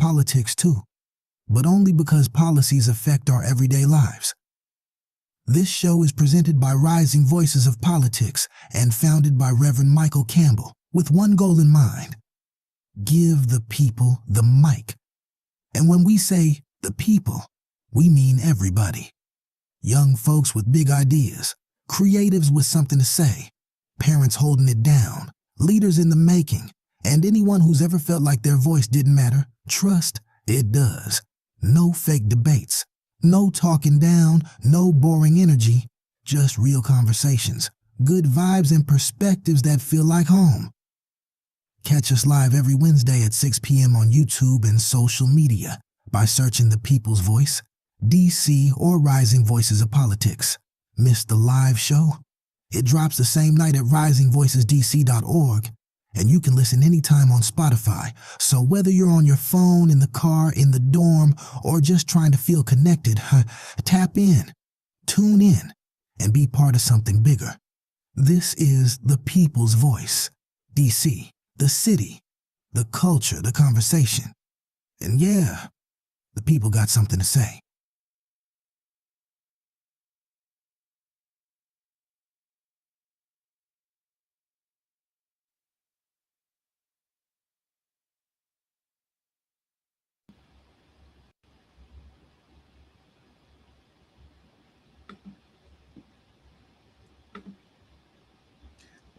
politics too, but only because policies affect our everyday lives. This show is presented by Rising Voices of Politics and founded by Reverend Michael Campbell with one goal in mind: give the people the mic. And when we say the people, we mean everybody. Young folks with big ideas, creatives with something to say, parents holding it down, leaders in the making, and anyone who's ever felt like their voice didn't matter. Trust, it does. No fake debates, no talking down, no boring energy, just real conversations, good vibes and perspectives that feel like home. Catch us live every Wednesday at 6 p.m. on YouTube and social media by searching The People's Voice, DC, or Rising Voices of Politics. Miss the live show? It drops the same night at risingvoicesdc.org, and you can listen anytime on Spotify. So whether you're on your phone, in the car, in the dorm, or just trying to feel connected, tap in, tune in, and be part of something bigger. This is The People's Voice, DC, the city, the culture, the conversation. And yeah, the people got something to say.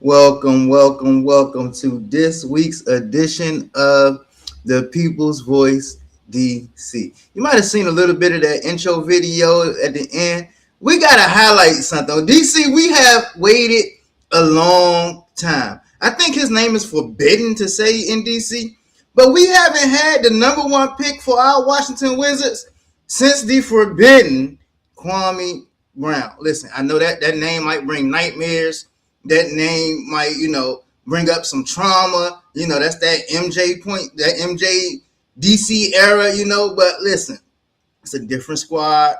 Welcome to this week's edition of The People's Voice DC. You might have seen a little bit of that intro video at the end. We got to highlight something. DC, we have waited a long time. I think his name is forbidden to say in DC, but we haven't had the number one pick for our Washington Wizards since the forbidden Kwame Brown. Listen, I know that name might bring nightmares. That name might, bring up some trauma. That's that MJ point, that MJ DC era, but listen, it's a different squad.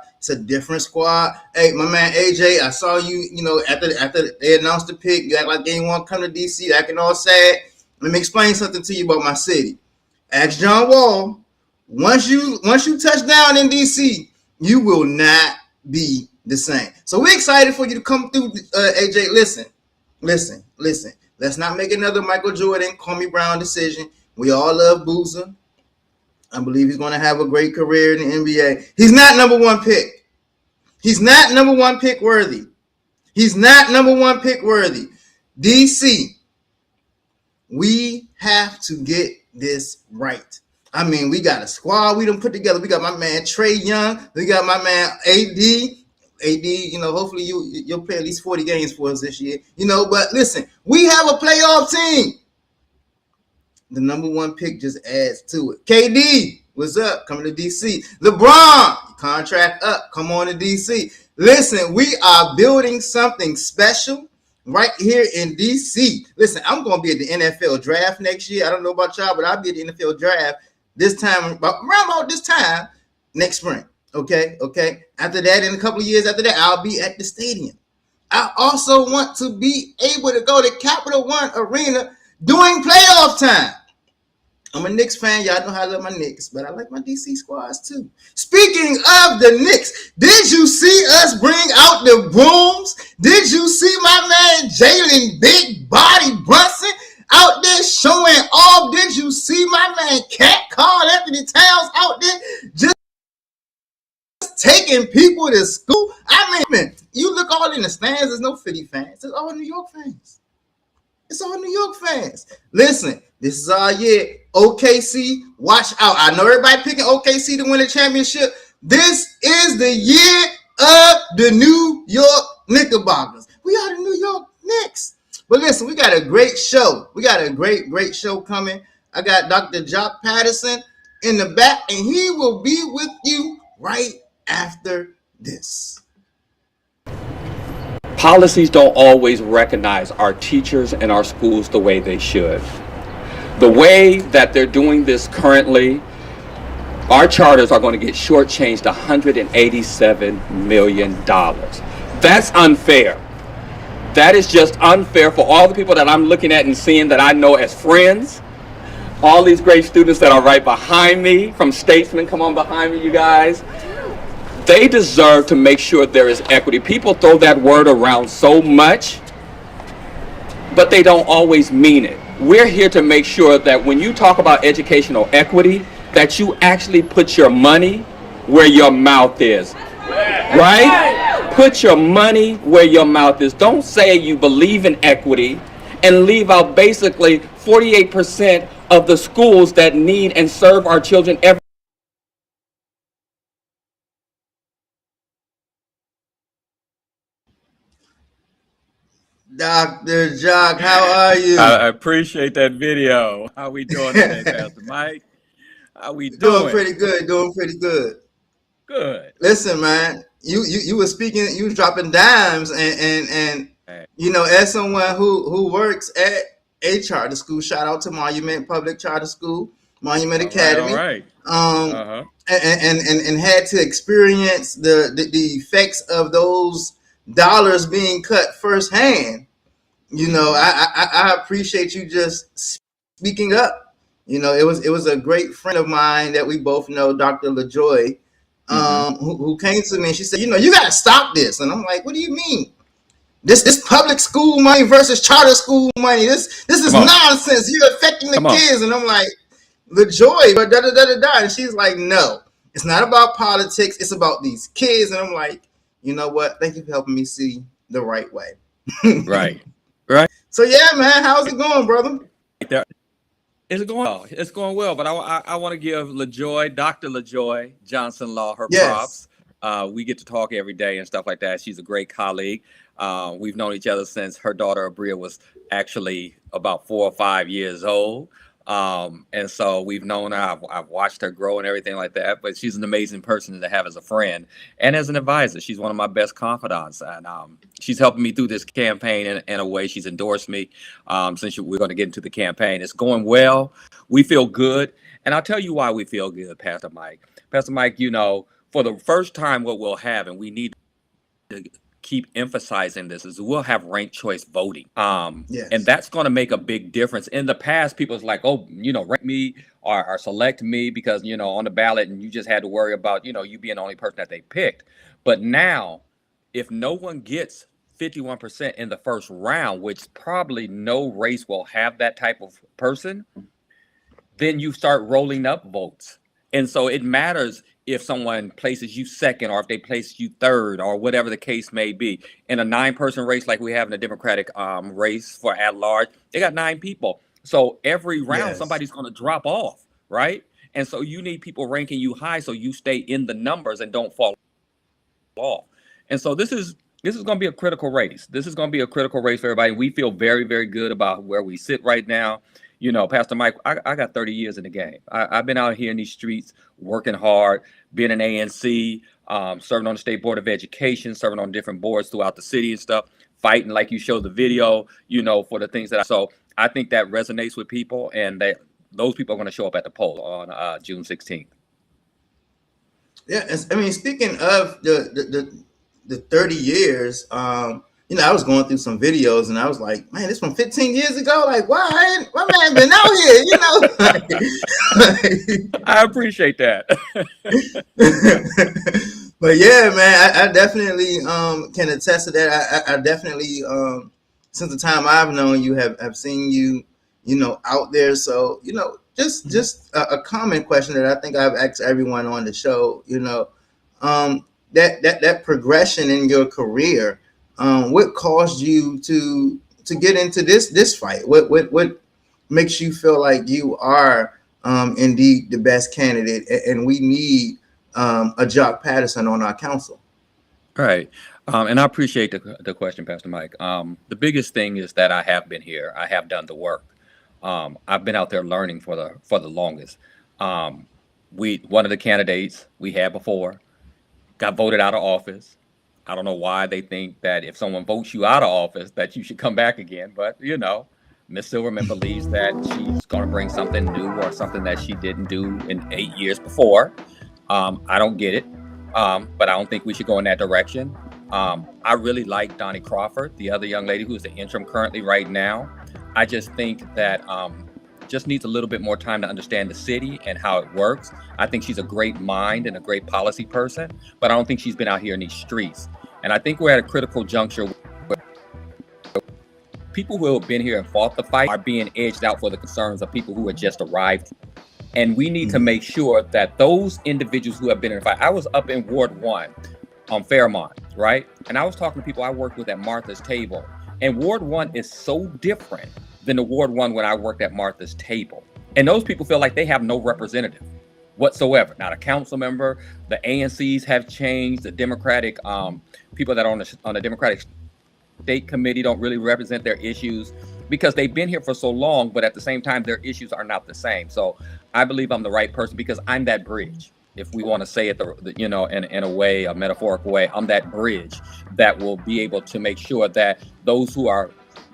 Hey, my man AJ, I saw you, after they announced the pick, you act like they didn't want to come to DC, acting all sad. Let me explain something to you about my city. Ask John Wall, once you touch down in DC, you will not be the same. So we're excited for you to come through, AJ. Listen. Let's not make another Michael Jordan, Kwame Brown decision. We all love Boozer. I believe he's going to have a great career in the NBA. He's not number one pick. He's not number one pick worthy. DC, we have to get this right. I mean, we got a squad we done put together. We got my man Trae Young. We got my man AD, hopefully you'll play at least 40 games for us this year. But listen, we have a playoff team. The number one pick just adds to it. KD, what's up? Coming to DC. LeBron, contract up. Come on to DC. Listen, we are building something special right here in DC. Listen, I'm going to be at the NFL draft next year. I don't know about y'all, but I'll be at the NFL draft around about this time next spring. Okay. After that, in a couple of years after that, I'll be at the stadium. I also want to be able to go to Capital One Arena during playoff time. I'm a Knicks fan. Y'all know how I love my Knicks, but I like my DC squads too. Speaking of the Knicks, did you see us bring out the brooms? Did you see my man Jalen Big Body Brunson out there showing off? Did you see my man Cat Carl Anthony Towns out there just taking people to school? I mean, man, you look all in the stands, there's no Philly fans. It's all New York fans. Listen, this is our year. OKC, watch out. I know everybody picking OKC to win the championship. This is the year of the New York Knickerbockers. We are the New York Knicks. But listen, we got a great show. We got a great show coming. I got Dr. Jock Patterson in the back, and he will be with you right after this. Policies don't always recognize our teachers and our schools the way they should. The way that they're doing this currently, our charters are going to get shortchanged $187 million. That's unfair. That is just unfair for all the people that I'm looking at and seeing that I know as friends, all these great students that are right behind me from Statesman, come on behind me, you guys. They deserve to make sure there is equity. People throw that word around so much, but they don't always mean it. We're here to make sure that when you talk about educational equity, that you actually put your money where your mouth is, right? Put your money where your mouth is. Don't say you believe in equity and leave out basically 48% of the schools that need and serve our children every Dr. Jock, how are you? I appreciate that video. How we doing today, Pastor Mike? How we Doing doing? pretty good, doing pretty good. Good. Listen, man, you were speaking, you was dropping dimes, and Hey. you know, as someone who works at a charter school, shout out to Monument Public Charter School, Monument Academy. All right. And had to experience the effects of those dollars being cut firsthand. You know, I appreciate you just speaking up. You know, it was a great friend of mine that we both know, Dr. LaJoy, who came to me and she said, you know, you got to stop this. And I'm like, what do you mean? This public school money versus charter school money. This is nonsense. You're affecting the kids. And I'm like, LaJoy, but da da da da da. And she's like, no, it's not about politics. It's about these kids. And I'm like, you know what? Thank you for helping me see the right way. Right. So yeah, man, how's it going, brother? It's going well. It's going well. But I want to give LaJoy, Dr. LaJoy Johnson Law, her props. We get to talk every day and stuff like that. She's a great colleague. We've known each other since her daughter Abria was actually about 4 or 5 years old. And so we've known her. I've watched her grow and everything like that. But she's an amazing person to have as a friend and as an advisor. She's one of my best confidants, and she's helping me through this campaign in a way. She's endorsed me since we're going to get into the campaign. It's going well. We feel good, and I'll tell you why we feel good, Pastor Mike. Pastor Mike, you know, for the first time, what we'll have, and we need to keep emphasizing this, is we'll have ranked choice voting. And that's going to make a big difference. In the past, people was like, oh, you know, rank me or select me because, you know, on the ballot, and you just had to worry about, you know, you being the only person that they picked. But now, if no one gets 51% in the first round, which probably no race will have that type of person, then you start rolling up votes. And so it matters if someone places you second or if they place you third or whatever the case may be. In a 9-person race like we have in the Democratic race for at large, they got 9 people. So every round, somebody's going to drop off, right? And so you need people ranking you high so you stay in the numbers and don't fall off. And so this is going to be a critical race. This is going to be a critical race for everybody. We feel very, very good about where we sit right now. You know, Pastor Mike, I got 30 years in the game. I've been out here in these streets working hard, being an ANC, serving on the State Board of Education, serving on different boards throughout the city and stuff, fighting like you showed the video, you know, for the things that so I think that resonates with people, and those people are going to show up at the poll on June 16th. Yeah, I mean, speaking of the 30 years, you know, I was going through some videos and I was like, man, this from 15 years ago. Like, why? My man been out here, you know? I appreciate that. But yeah, man, I definitely can attest to that. I definitely, since the time I've known you, have seen you, you know, out there. So, you know, just a common question that I think I've asked everyone on the show, you know, that progression in your career. What caused you to get into this fight? What makes you feel like you are indeed the best candidate, and we need a Jock Patterson on our council? Right. And I appreciate the question, Pastor Mike. The biggest thing is that I have been here. I have done the work. I've been out there learning for the longest. One of the candidates we had before got voted out of office. I don't know why they think that if someone votes you out of office that you should come back again. But, you know, Ms. Silverman believes that she's going to bring something new or something that she didn't do in 8 years before. I don't get it, but I don't think we should go in that direction. I really like Donnie Crawford, the other young lady who's the interim currently right now. I just think that just needs a little bit more time to understand the city and how it works. I think she's a great mind and a great policy person, but I don't think she's been out here in these streets. And I think we're at a critical juncture where people who have been here and fought the fight are being edged out for the concerns of people who had just arrived. And we need to make sure that those individuals who have been in the fight, I was up in Ward 1 on Fairmont, right? And I was talking to people I worked with at Martha's Table. And Ward 1 is so different than the Ward 1 when I worked at Martha's Table. And those people feel like they have no representative whatsoever. Not a council member. The ANCs have changed. The Democratic people that are on the Democratic State Committee don't really represent their issues because they've been here for so long, but at the same time, their issues are not the same. So I believe I'm the right person because I'm that bridge. If we want to say it, in a way, a metaphorical way, I'm that bridge that will be able to make sure that those who are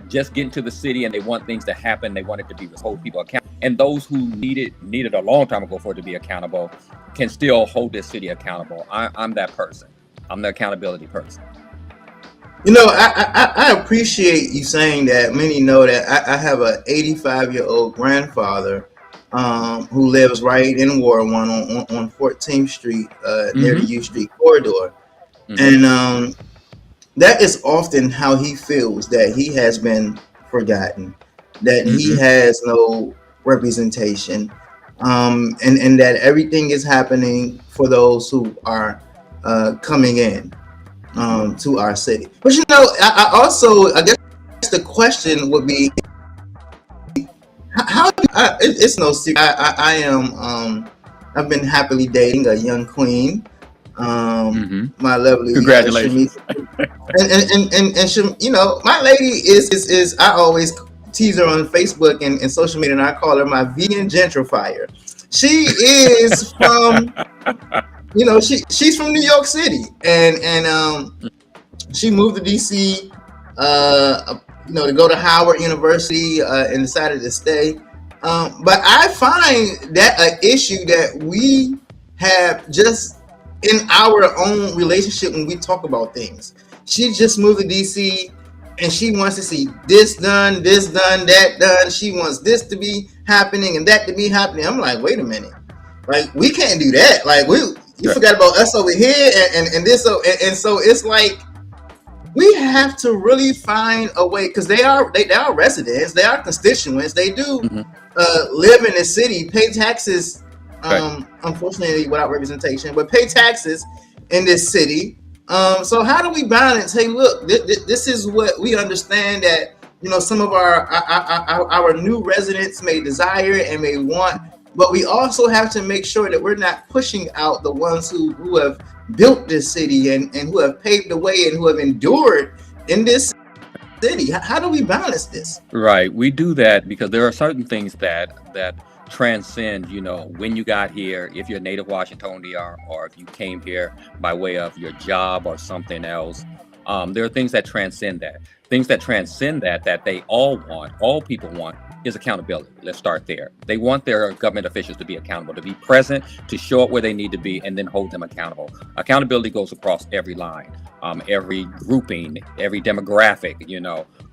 just getting to the city and they want things to happen, they want it to be hold people accountable, and those who needed a long time ago for it to be accountable, can still hold this city accountable. I'm that person. I'm the accountability person. I appreciate you saying that. Many know that I have a 85-year-old grandfather who lives right in Ward 1 on 14th Street near the U Street corridor. And that is often how he feels, that he has been forgotten, that he has no representation, and that everything is happening for those who are coming in to our city. But I guess the question would be, it's no secret. I've been happily dating a young queen. My lovely, congratulations. and she, my lady is I always tease her on Facebook and social media, and I call her my vegan gentrifier. She is from, she's from New York City, and she moved to DC, to go to Howard University, and decided to stay. But I find that an issue that we have just in our own relationship when we talk about things. She just moved to DC and she wants to see this done, that done. She wants this to be happening and that to be happening. I'm like, wait a minute. Like, we can't do that. Like, you forgot about us over here and this. And so it's like, we have to really find a way, because they are residents, they are constituents, they do live in the city, pay taxes, unfortunately without representation, but pay taxes in this city. So how do we balance? Hey, look, this is what we understand that some of our new residents may desire and may want, but we also have to make sure that we're not pushing out the ones who have built this city and who have paved the way and who have endured in this city. How do we balance this? Right. We do that because there are certain things that transcend, when you got here, if you're a native Washingtonian or if you came here by way of your job or something else. There are things that transcend that. Things that transcend that they all people want, is accountability. Let's start there. They want their government officials to be accountable, to be present, to show up where they need to be, and then hold them accountable. Accountability goes across every line, every grouping, every demographic,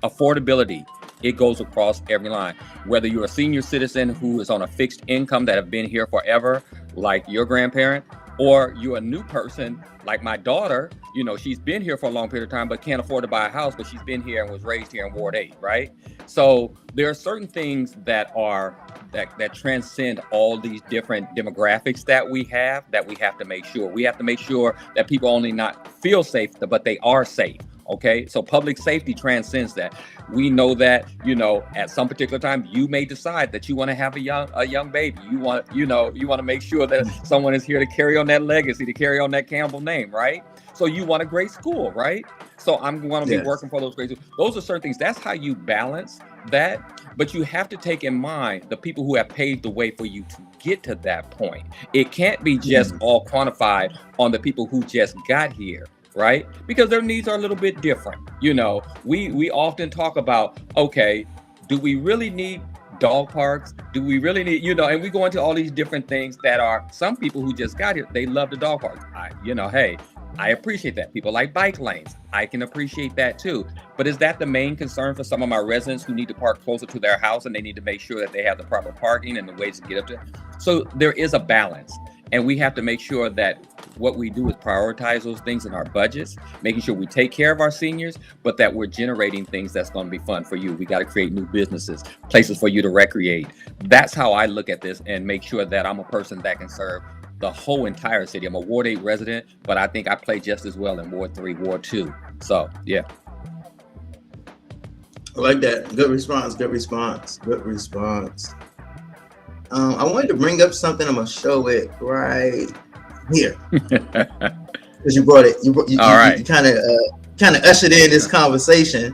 affordability. It goes across every line. Whether you're a senior citizen who is on a fixed income that have been here forever, like your grandparent, or you're a new person like my daughter, she's been here for a long period of time, but can't afford to buy a house, but she's been here and was raised here in Ward 8, right? So there are certain things that transcend all these different demographics that we have to make sure. We have to make sure that people only not feel safe, but they are safe. Okay, so public safety transcends that. We know that, at some particular time, you may decide that you want to have a young baby. You want to make sure that someone is here to carry on that legacy, to carry on that Campbell name, right? So you want a great school, right? So I'm going to be working for those great schools. Those are certain things. That's how you balance that. But you have to take in mind the people who have paved the way for you to get to that point. It can't be just all quantified on the people who just got here. Right? Because their needs are a little bit different. We often talk about, okay, do we really need dog parks? Do we really need, and we go into all these different things that are, some people who just got here, they love the dog parks. Hey, I appreciate that. People like bike lanes. I can appreciate that too. But is that the main concern for some of my residents who need to park closer to their house and they need to make sure that they have the proper parking and the ways to get up to? So there is a balance. And we have to make sure that what we do is prioritize those things in our budgets, making sure we take care of our seniors, but that we're generating things that's going to be fun for you. We got to create new businesses, places for you to recreate. That's how I look at this and make sure that I'm a person that can serve the whole entire city. I'm a Ward 8 resident, but I think I play just as well in Ward 3, Ward 2. So, yeah. I like that. Good response. Good response. Good response. I wanted to bring up something. I'm gonna show it right here because you brought it. You kind of ushered in this conversation.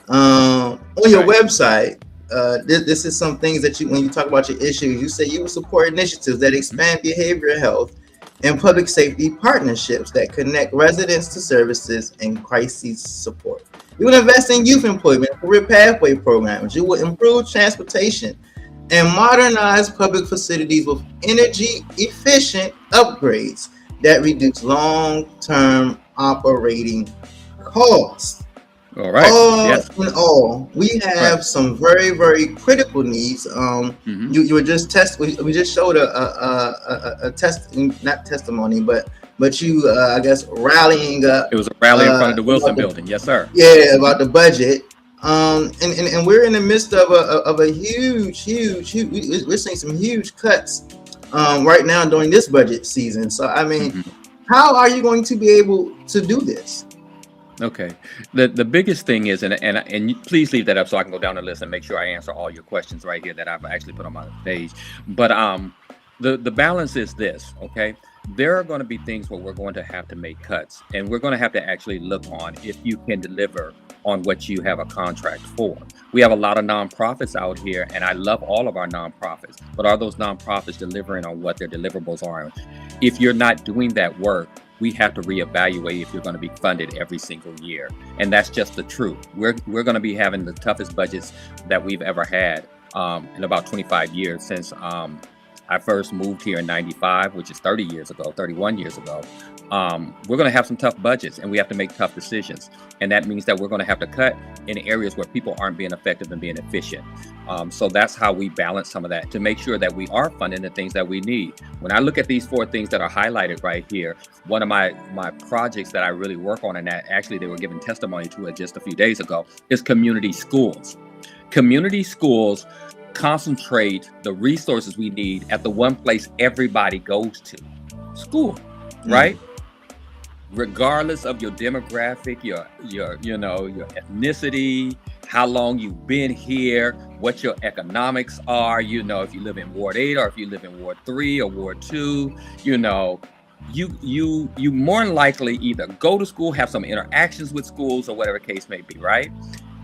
On your website, this is some things that when you talk about your issues, you say you will support initiatives that expand behavioral health and public safety partnerships that connect residents to services and crisis support. You will invest in youth employment, career pathway programs. You will improve transportation and modernize public facilities with energy efficient upgrades that reduce long-term operating costs. All right. In all, we have some very, very critical needs. You were just we just showed a not testimony, but you I guess rallying. It was a rally in front of the Wilson building. Yes, sir. Yeah, about the budget. And we're in the midst of a huge, we're seeing some huge cuts right now during this budget season. So, I mean, how are you going to be able to do this? Okay. The biggest thing is, and please leave that up so I can go down the list and make sure I answer all your questions right here that I've actually put on my page. But the balance is this, okay? There are going to be things where we're going to have to make cuts, and we're going to have to actually look on if you can deliver on what you have a contract for. We have a lot of nonprofits out here, and I love all of our nonprofits, but are those nonprofits delivering on what their deliverables are? If you're not doing that work, we have to reevaluate if you're going to be funded every single year. And that's just the truth. We're going to be having the toughest budgets that we've ever had in about 25 years since I first moved here in 95, which is 31 years ago. We're going to have some tough budgets, and we have to make tough decisions. And that means that we're going to have to cut in areas where people aren't being effective and being efficient. So that's how we balance some of that to make sure that we are funding the things that we need. When I look at these 4 things that are highlighted right here, one of my projects that I really work on, and that actually they were giving testimony to it just a few days ago, is community schools. Community schools concentrate the resources we need at the one place everybody goes to, school, right? Regardless of your demographic, your ethnicity, how long you've been here, what your economics are, if you live in Ward 8 or if you live in Ward 3 or Ward 2, you more than likely either go to school, have some interactions with schools or whatever case may be, right?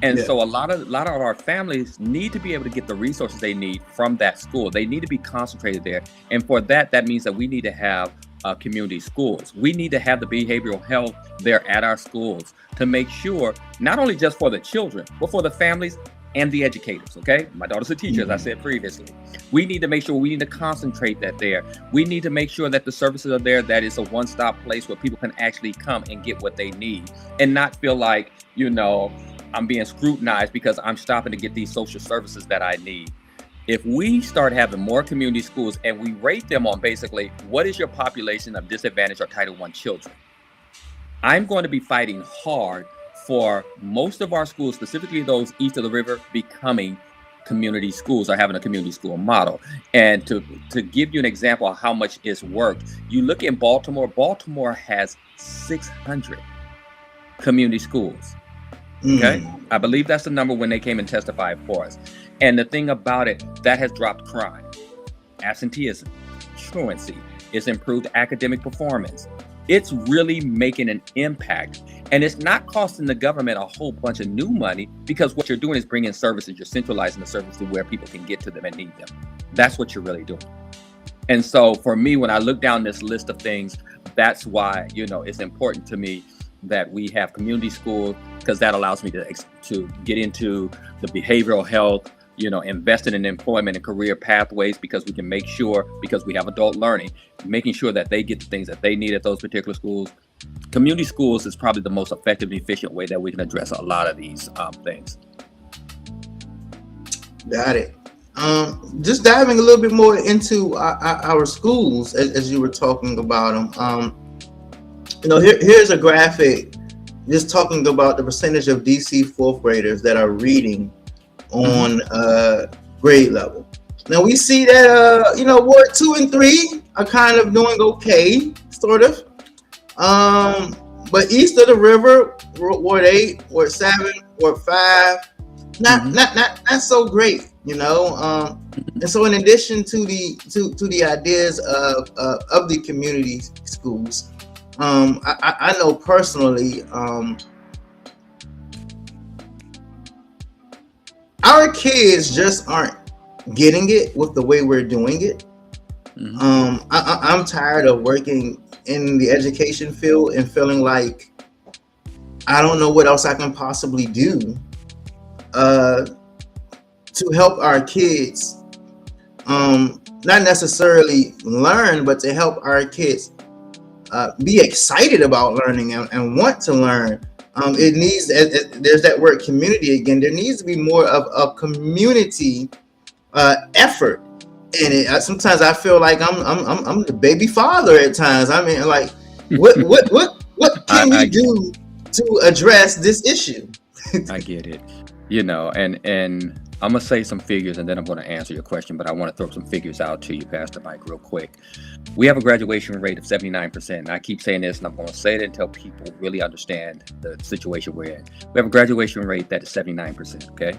And so a lot of our families need to be able to get the resources they need from that school. They need to be concentrated there. And for that means that we need to have community schools. We need to have the behavioral health there at our schools to make sure, not only just for the children, but for the families and the educators, okay? My daughter's a teacher, as I said previously. We need to make sure, we need to concentrate that there. We need to make sure that the services are there, that it's a one-stop place where people can actually come and get what they need and not feel like, I'm being scrutinized because I'm stopping to get these social services that I need. If we start having more community schools and we rate them on basically what is your population of disadvantaged or Title I children, I'm going to be fighting hard for most of our schools, specifically those east of the river, becoming community schools or having a community school model. And to give you an example of how much it's worked, you look in Baltimore. Baltimore has 600 community schools. Okay, I believe that's the number when they came and testified for us. And the thing about it, that has dropped crime, absenteeism, truancy. It's improved academic performance. It's really making an impact. And it's not costing the government a whole bunch of new money because what you're doing is bringing services. You're centralizing the service to where people can get to them and need them. That's what you're really doing. And so for me, when I look down this list of things, that's why, it's important to me that we have community schools, because that allows me to get into the behavioral health, investing in employment and career pathways, because we can make sure, because we have adult learning, making sure that they get the things that they need at those particular schools. community schools is probably the most effective and efficient way that we can address a lot of these things. Got it. Just diving a little bit more into our schools as you were talking about them. Here's a graphic just talking about the percentage of DC fourth graders that are reading on grade level. Now we see that Ward 2 and 3 are kind of doing okay, sort of. But east of the river, Ward 8, Ward 7, Ward 5, not so great, And so in addition to the ideas of the community schools, I know personally, our kids just aren't getting it with the way we're doing it. I'm tired of working in the education field and feeling like I don't know what else I can possibly do to help our kids, not necessarily learn, but to help our kids be excited about learning and want to learn. It needs, there's that word community again. There needs to be more of a community effort in it. Sometimes I feel like I'm the baby father at times. I mean, like, what can we do to address this issue? I get it. And I'm gonna say some figures and then I'm gonna answer your question, but I want to throw some figures out to you, Pastor Mike, real quick. We have a graduation rate of 79%. And I keep saying this and I'm gonna say it until people really understand the situation we're in. We have a graduation rate that is 79%, okay?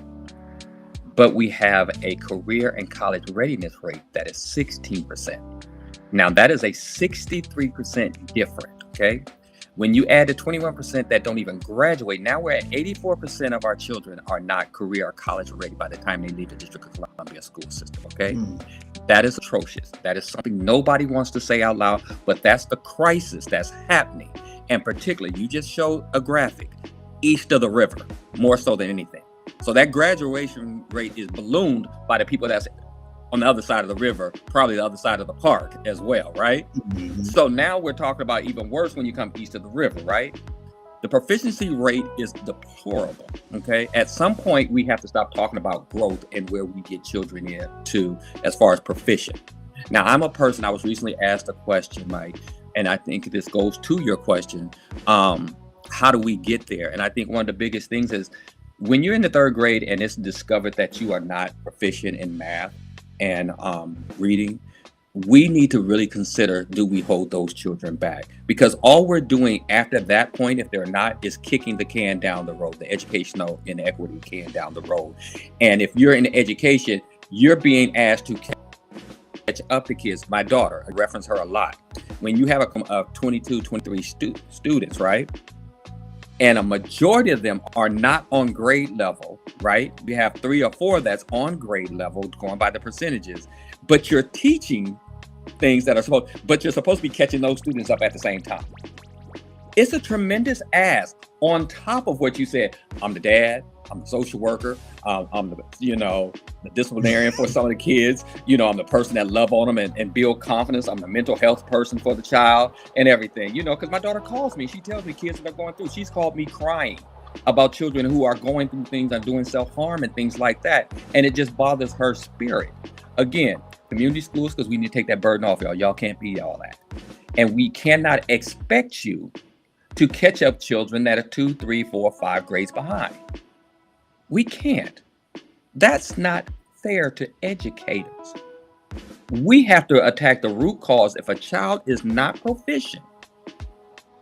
But we have a career and college readiness rate that is 16%. Now that is a 63% difference, okay? When you add the 21% that don't even graduate, now we're at 84% of our children are not career or college ready by the time they leave the District of Columbia school system, okay? That is atrocious. That is something nobody wants to say out loud, but that's the crisis that's happening. And particularly, you just showed a graphic, east of the river, more so than anything. So that graduation rate is ballooned by the people that's on the other side of the river, probably the other side of the park as well, right? So now we're talking about even worse when you come east of the river, right? The proficiency rate is deplorable, okay? At some point, we have to stop talking about growth and where we get children in to as far as proficient. Now, I'm a person, I was recently asked a question, Mike, and I think this goes to your question. How do we get there? And I think one of the biggest things is when you're in the third grade and it's discovered that you are not proficient in math and reading, we need to really consider, do we hold those children back? Because all we're doing after that point, if they're not, is kicking the can down the road, the educational inequity can down the road. And if you're in education, you're being asked to catch up to kids. My daughter, I reference her a lot. When you have a 22, 23 students, right? And a majority of them are not on grade level, right? We have 3 or 4 that's on grade level, going by the percentages, but you're teaching things that are but you're supposed to be catching those students up at the same time. It's a tremendous ask on top of what you said. I'm the dad, I'm the social worker, I'm the disciplinarian for some of the kids, I'm the person that love on them and build confidence. I'm the mental health person for the child and everything, because my daughter calls me, she tells me kids that are going through, she's called me crying about children who are going through things and doing self-harm and things like that. And it just bothers her spirit. Again, community schools, because we need to take that burden off y'all. Y'all can't be all that. And we cannot expect you to catch up children that are 2, 3, 4, 5 grades behind. We can't. That's not fair to educators. We have to attack the root cause. If a child is not proficient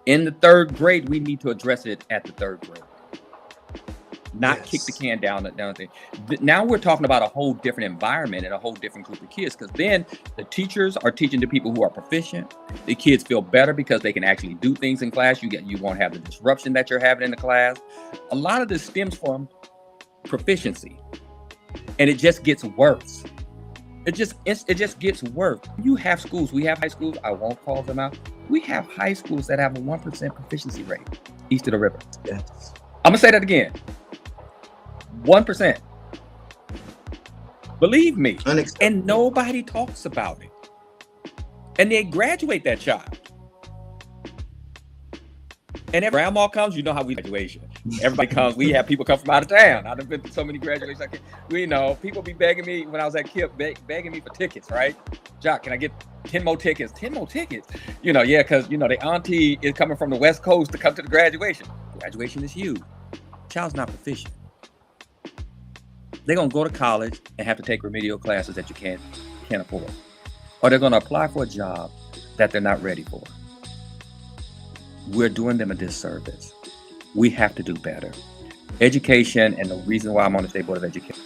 in the third grade, we need to address it at the third grade. Not kick the can down the thing. Now we're talking about a whole different environment and a whole different group of kids, because then the teachers are teaching the people who are proficient. The kids feel better because they can actually do things in class. You won't have the disruption that you're having in the class. A lot of this stems from proficiency, and it just gets worse. It just gets worse. You have schools. We have high schools. I won't call them out. We have high schools that have a 1% proficiency rate east of the river. Yes. I'm gonna say that again. 1%. Believe me. And nobody talks about it. And they graduate that child. And if grandma comes, you know how we graduation. Everybody comes. We have people come from out of town. I've been to so many graduations. People be begging me when I was at KIPP, begging me for tickets, right? Jock, can I get 10 more tickets? 10 more tickets? Because the auntie is coming from the West Coast to come to the graduation. Graduation is huge. Child's not proficient. They're gonna go to college and have to take remedial classes that you can't afford, or they're gonna apply for a job that they're not ready for. We're doing them a disservice. We have to do better. Education, and the reason why I'm on the State Board of Education,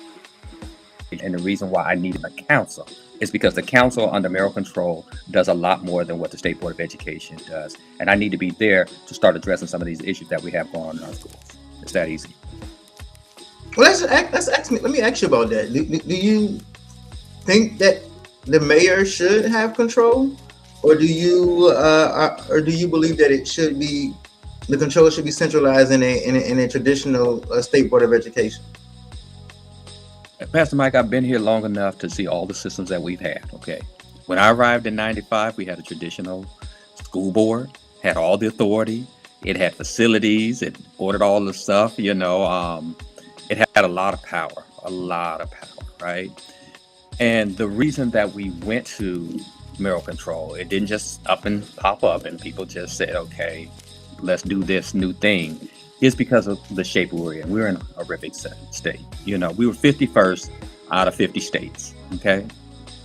and the reason why I need a council, is because the council under mayoral control does a lot more than what the State Board of Education does. And I need to be there to start addressing some of these issues that we have going on in our schools. It's that easy. Well, let me ask you about that. Do you think that the mayor should have control? Or do you believe that the control should be centralized in a traditional State Board of Education? Pastor Mike, I've been here long enough to see all the systems that we've had. Okay, when I arrived in '95, we had a traditional school board, had all the authority, it had facilities, it ordered all the stuff. It had a lot of power, right? And the reason that we went to mayoral control, it didn't just up and pop up and people just said, okay, let's do this new thing, is because of the shape we're in. We're in a horrific state. We were 51st out of 50 states. Okay.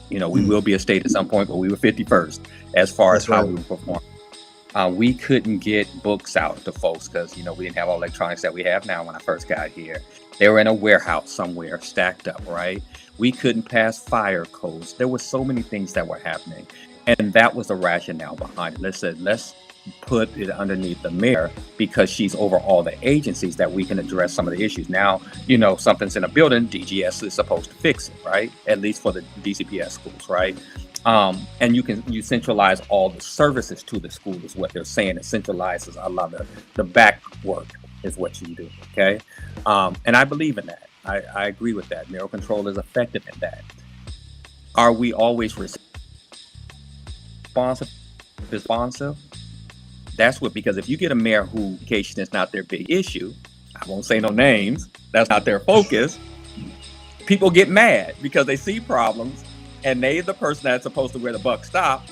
We will be a state at some point, but we were 51st as far as how we were performing. We couldn't get books out to folks because, we didn't have all electronics that we have now. When I first got here, they were in a warehouse somewhere stacked up, right? We couldn't pass fire codes. There were so many things that were happening. And that was the rationale behind it. Let's put it underneath the mayor because she's over all the agencies that we can address some of the issues. Now, something's in a building, DGS is supposed to fix it, right? At least for the DCPS schools, right? And you centralize all the services to the school is what they're saying. It centralizes a lot of the back work is what you do, okay? And I believe in that. I agree with that. Mayoral control is effective in that. Are we always responsive? That's because if you get a mayor who education is not their big issue, I won't say no names, that's not their focus, people get mad because they see problems and they're the person that's supposed to where the buck stops,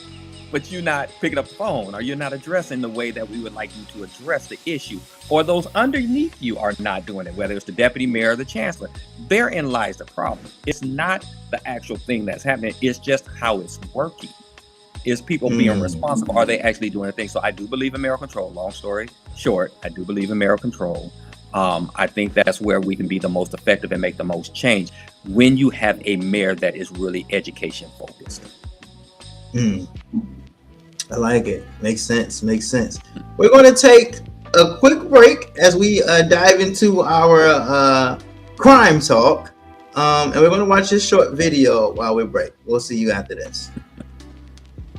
but you're not picking up the phone or you're not addressing the way that we would like you to address the issue, or those underneath you are not doing it, whether it's the deputy mayor or the chancellor. Therein lies the problem. It's not the actual thing that's happening, it's just how it's working. Is people being responsible? Are they actually doing a thing? So I do believe in mayoral control. Long story short, I do believe in mayoral control. I think that's where we can be the most effective and make the most change when you have a mayor that is really education focused. I like it. Makes sense. We're going to take a quick break as we dive into our crime talk. And we're going to watch this short video while we break. We'll see you after this.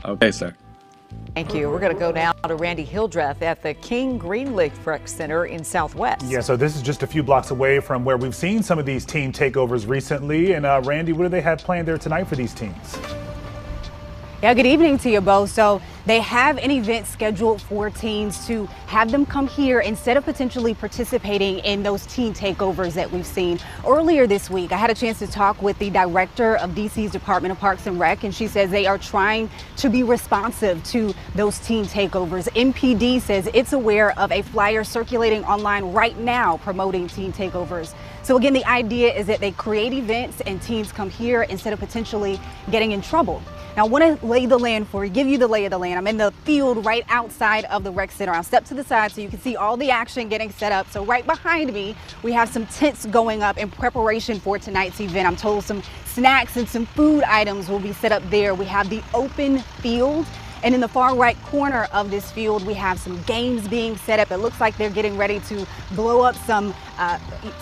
Okay, sir. Thank you. We're going to go now to Randy Hildreth at the King Greenleaf Rec Center in Southwest. Yeah, so this is just a few blocks away from where we've seen some of these teen takeovers recently. And Randy, what do they have planned there tonight for these teens? Yeah, good evening to you both. So they have an event scheduled for teens to have them come here instead of potentially participating in those teen takeovers that we've seen. Earlier this week, I had a chance to talk with the director of DC's Department of Parks and Rec, and she says they are trying to be responsive to those teen takeovers. MPD says it's aware of a flyer circulating online right now promoting teen takeovers. So again, the idea is that they create events and teens come here instead of potentially getting in trouble. Now, I want to give you the lay of the land. I'm in the field right outside of the rec center. I'll step to the side so you can see all the action getting set up. So right behind me, we have some tents going up in preparation for tonight's event. I'm told some snacks and some food items will be set up there. We have the open field. And in the far right corner of this field, we have some games being set up. It looks like they're getting ready to blow up some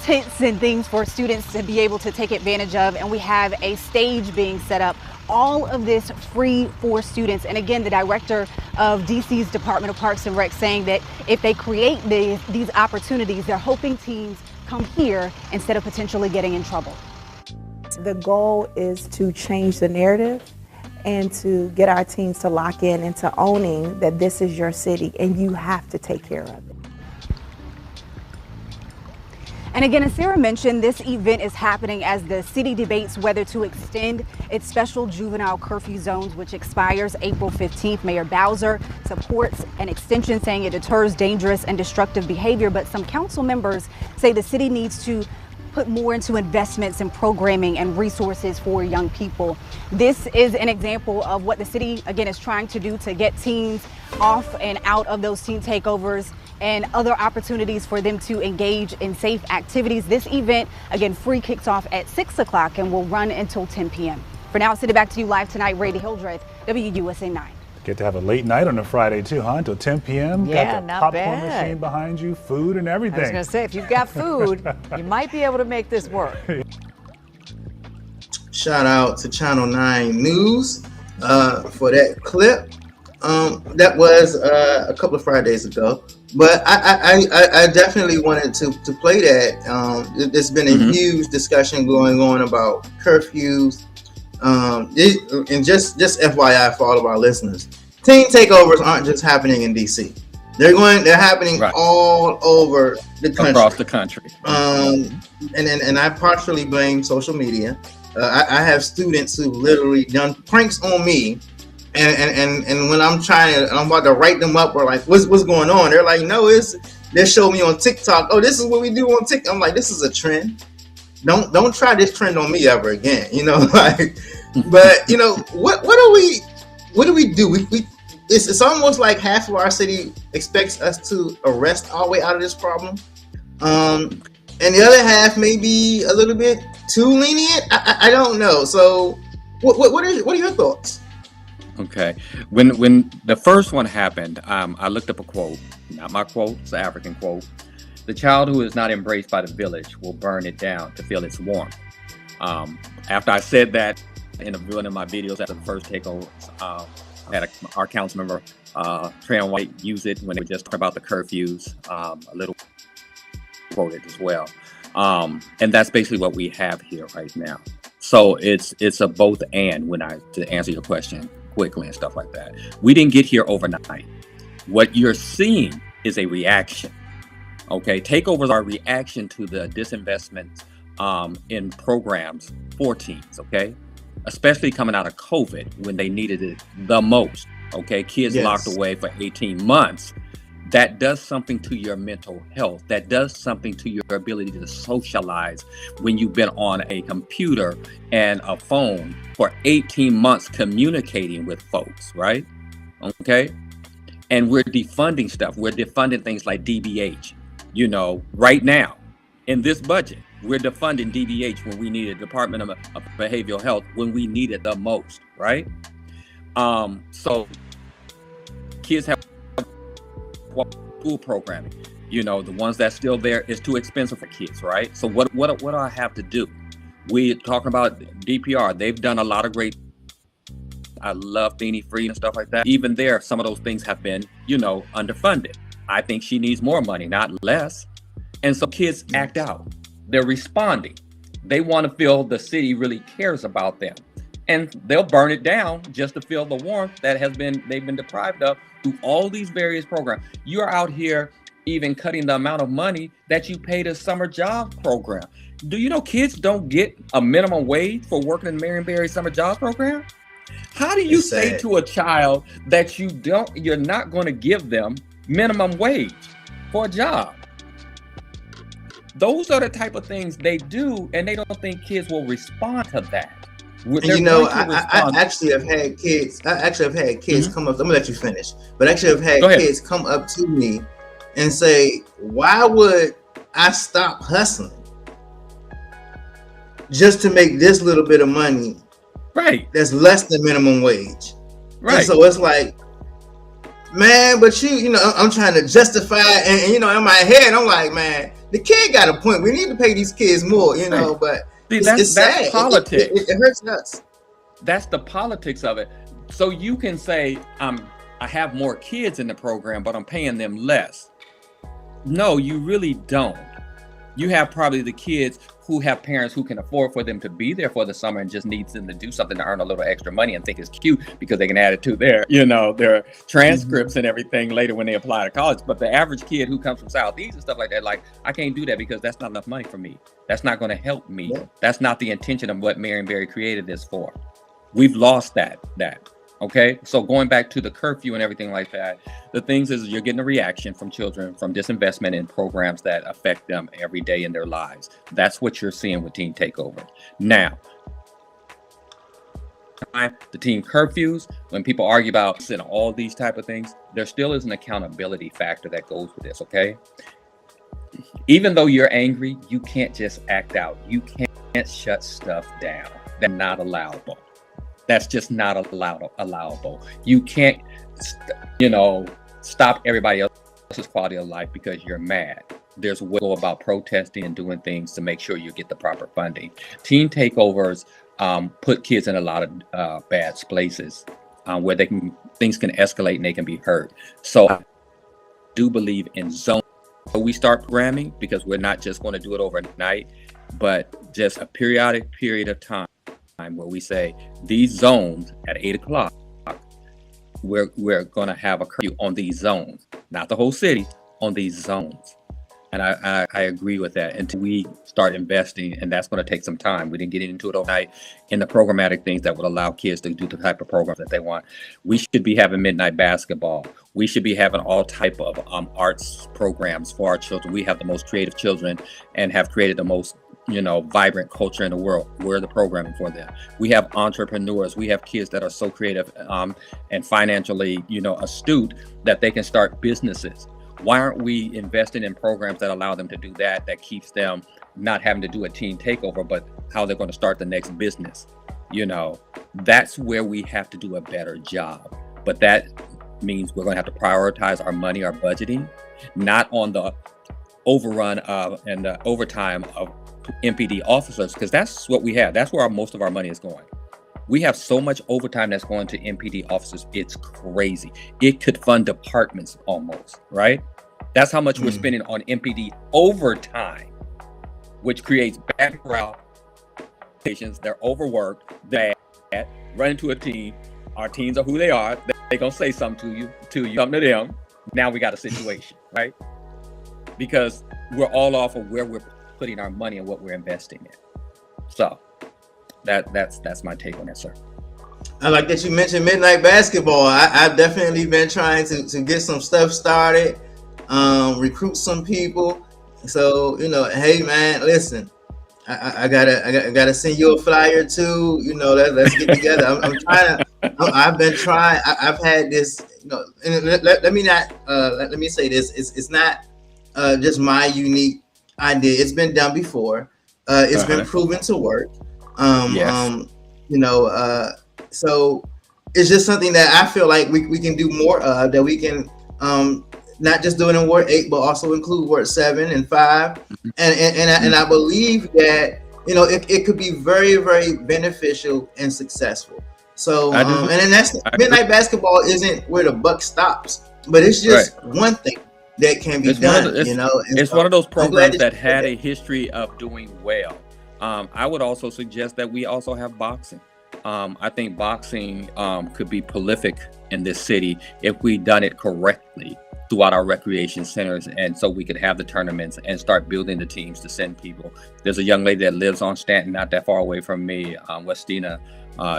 tents and things for students to be able to take advantage of. And we have a stage being set up. All of this free for students. And again, the director of DC's Department of Parks and Rec saying that if they create these opportunities, they're hoping teens come here instead of potentially getting in trouble. The goal is to change the narrative and to get our teens to lock in into owning that this is your city and you have to take care of it. And again, as Sarah mentioned, this event is happening as the city debates whether to extend its special juvenile curfew zones, which expires April 15th. Mayor Bowser supports an extension, saying it deters dangerous and destructive behavior. But some council members say the city needs to put more into investments in programming and resources for young people. This is an example of what the city, again, is trying to do to get teens off and out of those teen takeovers and other opportunities for them to engage in safe activities. This event, again, free, kicks off at 6 o'clock and will run until 10 p.m. For now, sending it back to you live tonight, Randy Hildreth, WUSA 9. Get to have a late night on a Friday too, huh? Until 10 p.m. Yeah, Got the not popcorn bad. machine behind you, food and everything. I was going to say, if you've got food, you might be able to make this work. Shout out to Channel 9 News for that clip. That was a couple of Fridays ago, but I definitely wanted to play that. There's been a huge discussion going on about curfews. And just FYI for all of our listeners, teen takeovers aren't just happening in DC. They're happening all over the country. Across the country. And I partially blame social media. I have students who literally done pranks on me, and when I'm about to write them up or like what's going on, they're like, no, they show me on TikTok. Oh, this is what we do on TikTok. I'm like, this is a trend. Don't try this trend on me ever again, like. But what do we do? It's almost like half of our city expects us to arrest our way out of this problem, and the other half may be a little bit too lenient. I don't know. So what are your thoughts? Okay, when the first one happened, I looked up a quote. Not my quote; it's an African quote. The child who is not embraced by the village will burn it down to feel its warmth. After I said that in one of my videos after the first takeover, I had our council member, Tran White, use it when they were just talking about the curfews, a little quoted as well. And that's basically what we have here right now. So it's a both and to answer your question quickly and stuff like that. We didn't get here overnight. What you're seeing is a reaction. Okay, takeovers are a reaction to the disinvestment in programs for teens, okay? Especially coming out of COVID when they needed it the most, okay? Kids locked away for 18 months. That does something to your mental health. That does something to your ability to socialize when you've been on a computer and a phone for 18 months communicating with folks, right? Okay? And we're defunding stuff. We're defunding things like DBH. Right now in this budget, we're defunding DBH when we need a Department of Behavioral Health when we need it the most, right? So kids have school programming. The ones that's still there is too expensive for kids, right? So what do I have to do? We're talking about DPR. They've done a lot of great. I love Beanie Free and stuff like that. Even there, some of those things have been, underfunded. I think she needs more money, not less. And so kids act out. They're responding. They want to feel the city really cares about them. And they'll burn it down just to feel the warmth that they've been deprived of through all these various programs. You're out here even cutting the amount of money that you pay the summer job program. Do you know kids don't get a minimum wage for working in Marionberry summer job program? How do you say to a child that you're not going to give them minimum wage for a job? Those are the type of things they do, and they don't think kids will respond to that. I actually have had kids. Come up. I'm gonna let you finish. But actually, I've had kids come up to me and say, "Why would I stop hustling just to make this little bit of money? Right. That's less than minimum wage." Right. And so it's like, man, but I'm trying to justify, and in my head, I'm like, man, the kid got a point. We need to pay these kids more, right. But see, it's sad. Politics. It hurts us. That's the politics of it. So you can say, I have more kids in the program, but I'm paying them less. No, you really don't. You have probably the kids who have parents who can afford for them to be there for the summer and just needs them to do something to earn a little extra money and think it's cute because they can add it to their transcripts and everything later when they apply to college. But the average kid who comes from Southeast and stuff like that, like, I can't do that because that's not enough money for me. That's not going to help me. Yeah. That's not the intention of what Marionberry created this for. We've lost that. Okay, so going back to the curfew and everything like that, the things is you're getting a reaction from children from disinvestment in programs that affect them every day in their lives. That's what you're seeing with teen takeover. Now, the teen curfews, when people argue about and all these type of things, there still is an accountability factor that goes with this, okay? Even though you're angry, you can't just act out. You can't shut stuff down. That's not allowable. That's just not allowable. You can't, stop everybody else's quality of life because you're mad. There's a way to go about protesting and doing things to make sure you get the proper funding. Teen takeovers put kids in a lot of bad places where things can escalate and they can be hurt. So I do believe in zone. We start programming because we're not just going to do it overnight, but just a periodic period of time where we say these zones at 8 o'clock, we're going to have a curfew on these zones, not the whole city, on these zones. And I agree with that until we start investing, and that's going to take some time. We didn't get into it overnight in the programmatic things that would allow kids to do the type of programs that they want. We should be having midnight basketball. We should be having all type of arts programs for our children. We have the most creative children and have created the most vibrant culture in the world. We're the programming for them. We have entrepreneurs. We have kids that are so creative and financially, astute that they can start businesses. Why aren't we investing in programs that allow them to do that keeps them not having to do a teen takeover, but how they're going to start the next business? That's where we have to do a better job. But that means we're going to have to prioritize our money, our budgeting, not on the overrun of and the overtime of MPD officers, because that's what we have. That's where most of our money is going. We have so much overtime that's going to MPD officers. It's crazy. It could fund departments almost, right? That's how much we're spending on MPD overtime, which creates bad morale. Patients, they're overworked, they run into a team. Our teams are who they are. They're going to say something to you, something to them. Now we got a situation, right? Because we're all off of where we're putting our money and what we're investing in. So that's my take on that, sir. I like that you mentioned midnight basketball. I've definitely been trying to get some stuff started, recruit some people. So hey man, listen, I gotta send you a flyer too. Let's get together. I've been trying. I've had this. And let me say this. It's not just my unique idea. It's been done before. It's been proven to work. Yes. So it's just something that I feel like we can do more of, that we can not just do it in Ward 8, but also include Ward 7 and 5. And I believe that, it could be very, very beneficial and successful. So, and then midnight basketball isn't where the buck stops, but it's just one thing that can be done, It's one of those programs that had a history of doing well. I would also suggest that we also have boxing. I think boxing could be prolific in this city if we done it correctly throughout our recreation centers, and so we could have the tournaments and start building the teams to send people. There's a young lady that lives on Stanton, not that far away from me. Westina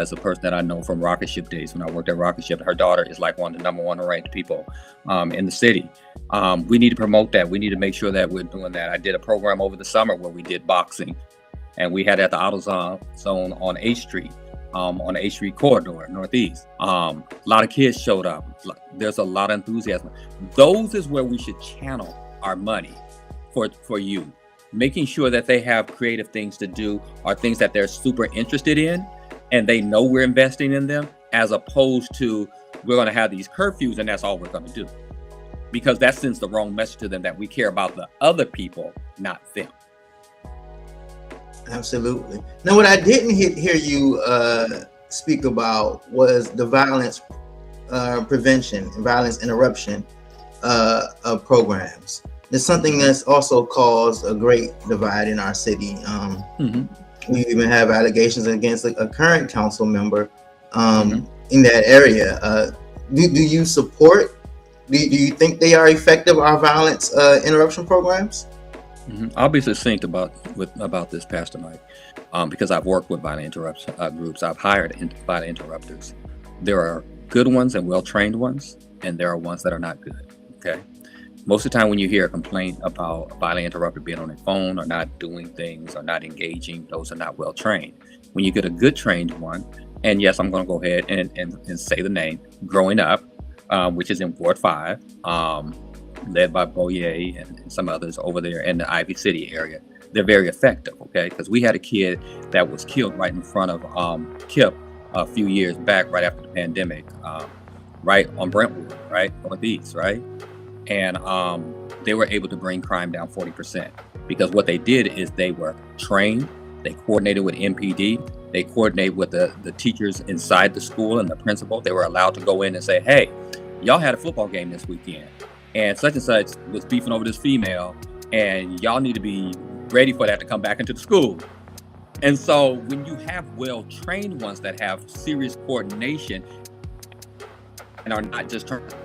is a person that I know from Rocket Ship days when I worked at Rocket Ship. Her daughter is like one of the number one ranked people in the city. We need to promote that. We need to make sure that we're doing that. I did a program over the summer where we did boxing, and we had at the Auto Zone on 8th Street. On the 8th Street corridor, Northeast. A lot of kids showed up. There's a lot of enthusiasm. Those is where we should channel our money for you. Making sure that they have creative things to do or things that they're super interested in and they know we're investing in them, as opposed to we're going to have these curfews and that's all we're going to do. Because that sends the wrong message to them that we care about the other people, not them. Absolutely. Now, what I didn't hear you speak about was the violence prevention and violence interruption programs. it's something that's also caused a great divide in our city. We even have allegations against a current council member in that area. Do you support? Do you think they are effective, our violence interruption programs? I'll be succinct about this, Pastor Mike, because I've worked with violent interruption groups. I've hired violent interrupters. There are good ones and well-trained ones, and there are ones that are not good. Okay. Most of the time when you hear a complaint about a violent interrupter being on their phone or not doing things or not engaging, those are not well trained. When you get a good trained one, and yes, I'm going to go ahead and say the name, Growing Up, which is in Ward 5, led by Boye and some others over there in the Ivy City area. They're very effective, okay? Because we had a kid that was killed right in front of KIPP a few years back, right after the pandemic, right on Brentwood, right, northeast, right? And they were able to bring crime down 40% because what they did is they were trained, they coordinated with MPD, they coordinated with the teachers inside the school and the principal. They were allowed to go in and say, hey, y'all had a football game this weekend and such was beefing over this female, and y'all need to be ready for that to come back into the school. And so when you have well-trained ones that have serious coordination and are not just turned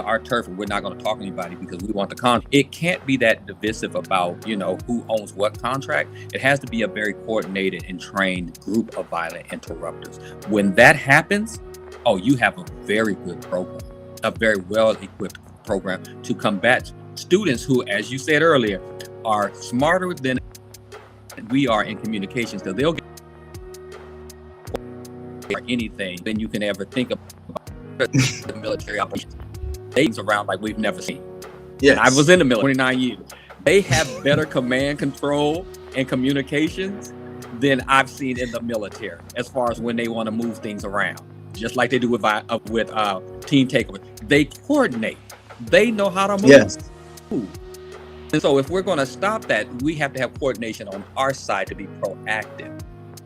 our turf and we're not going to talk to anybody because we want the contract. It can't be that divisive about, who owns what contract. It has to be a very coordinated and trained group of violent interrupters. When that happens, you have a very good program, a very well-equipped program to combat students who, as you said earlier, are smarter than we are in communications, because they'll get anything than you can ever think of. The military operations, things around like we've never seen. Yes. I was in the military 29 years. They have better command control and communications than I've seen in the military, as far as when they want to move things around, just like they do with team takeover. They coordinate. They know how to move. Yes. And so if we're going to stop that, we have to have coordination on our side to be proactive.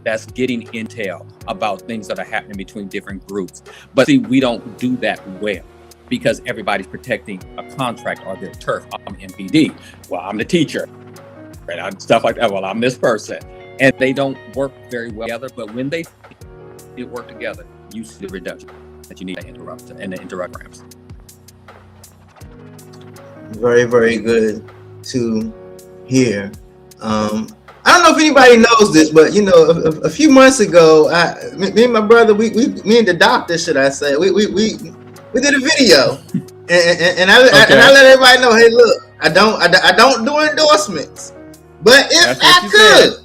That's getting intel about things that are happening between different groups. But see, we don't do that well because everybody's protecting a contract or their turf. I'm MPD. Well, I'm the teacher. Right? Stuff like that. Well, I'm this person. And they don't work very well together. But when they work together, you see the reduction that you need to interrupt and the interrupt ramps. Very, very good to hear. I don't know if anybody knows this, but a few months ago, me and my brother, me and the doctor, should I say, we did a video, and I let everybody know, hey, look, I don't do endorsements, but if I could,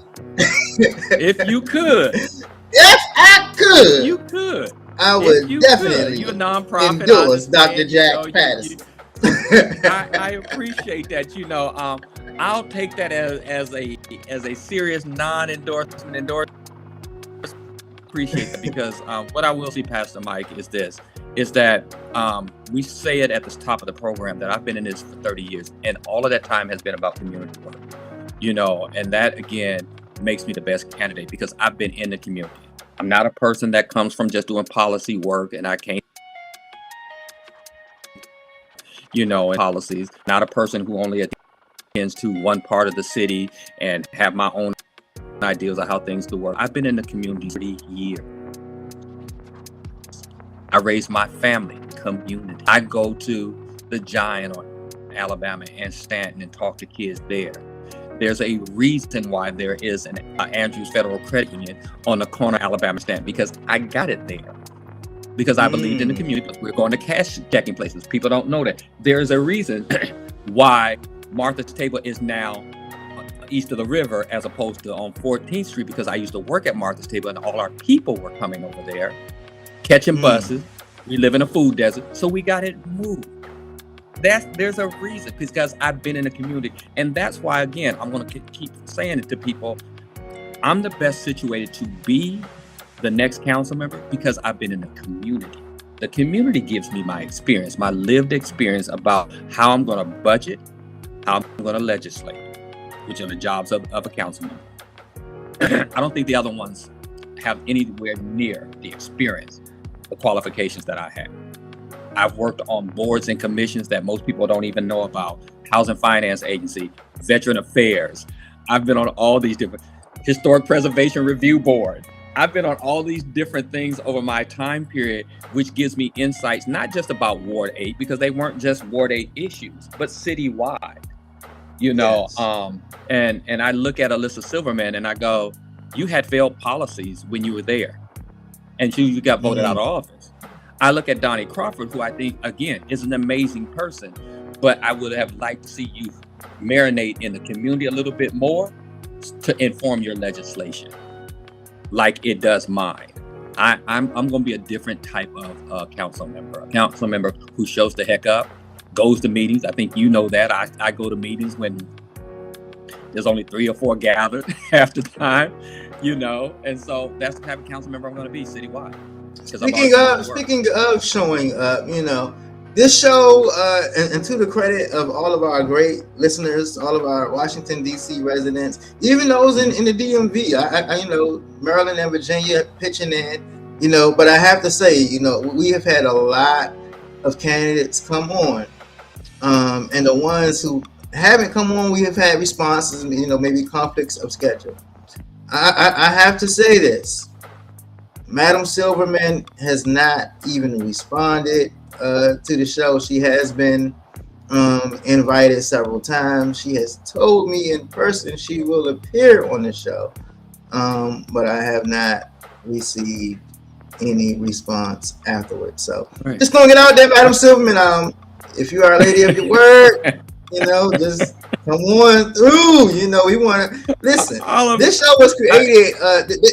I would definitely You're a nonprofit, endorse Dr. Jack Patterson. I appreciate that. I'll take that as a serious non-endorsement. Appreciate that, because what I will see, Pastor Mike, is that we say it at the top of the program that I've been in this for 30 years, and all of that time has been about community work. And that again makes me the best candidate because I've been in the community. I'm not a person that comes from just doing policy work, and I can't. Policies. Not a person who only attends to one part of the city and have my own ideas of how things do work. I've been in the community 30 years. I raised my family community. I go to the Giant or Alabama and Stanton and talk to kids there. There's a reason why there is an Andrews Federal Credit Union on the corner of Alabama Stanton, because I got it there. Because I believed in the community. We're going to cash checking places. People don't know that. There's a reason why Martha's Table is now east of the river as opposed to on 14th Street, because I used to work at Martha's Table and all our people were coming over there, catching buses. We live in a food desert, so we got it moved. There's a reason, because I've been in the community. And that's why, again, I'm going to keep saying it to people. I'm the best situated to be the next council member because I've been in the community. The community gives me my experience, my lived experience about how I'm going to budget, how I'm going to legislate, which are the jobs of a council member. I don't think the other ones have anywhere near the experience, the qualifications that I have. I've worked on boards and commissions that most people don't even know about. Housing Finance Agency, Veteran Affairs. I've been on all these different Historic Preservation Review Board. I've been on all these different things over my time period, which gives me insights, not just about Ward 8, because they weren't just Ward 8 issues, but citywide, you know. Yes. And I look at Alyssa Silverman and I go, you had failed policies when you were there, and you got voted out of office. I look at Donnie Crawford, who I think, again, is an amazing person, but I would have liked to see you marinate in the community a little bit more to inform your legislation like it does mine. I'm going to be a different type of council member, a council member who shows the heck up, goes to meetings. I think you know that. I go to meetings when there's only 3 or 4 gathered half the time, you know, and so that's the type of council member I'm going to be citywide. Speaking of showing up, you know, this show, and to the credit of all of our great listeners, all of our Washington, D.C. residents, even those in the DMV, I you know, Maryland and Virginia pitching in, you know, but I have to say, you know, we have had a lot of candidates come on, and the ones who haven't come on, we have had responses, you know, maybe conflicts of schedule. I have to say this. Madam Silverman has not even responded to the show. She has been invited several times. She has told me in person she will appear on the show, but I have not received any response afterwards. So just throwing it out there, Madam Silverman. If you are a lady of your word, you know, just come on through. You know, we want to listen. This show was created.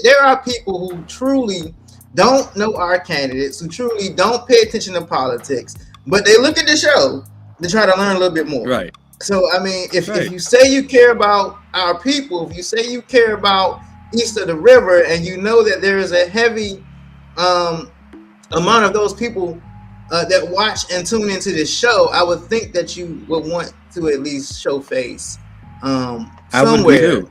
There are people who truly don't know our candidates, who truly don't pay attention to politics, but they look at the show to try to learn a little bit more. Right. So, I mean, if you say you care about our people, if you say you care about east of the river, and you know that there is a heavy amount of those people that watch and tune into this show, I would think that you would want to at least show face somewhere.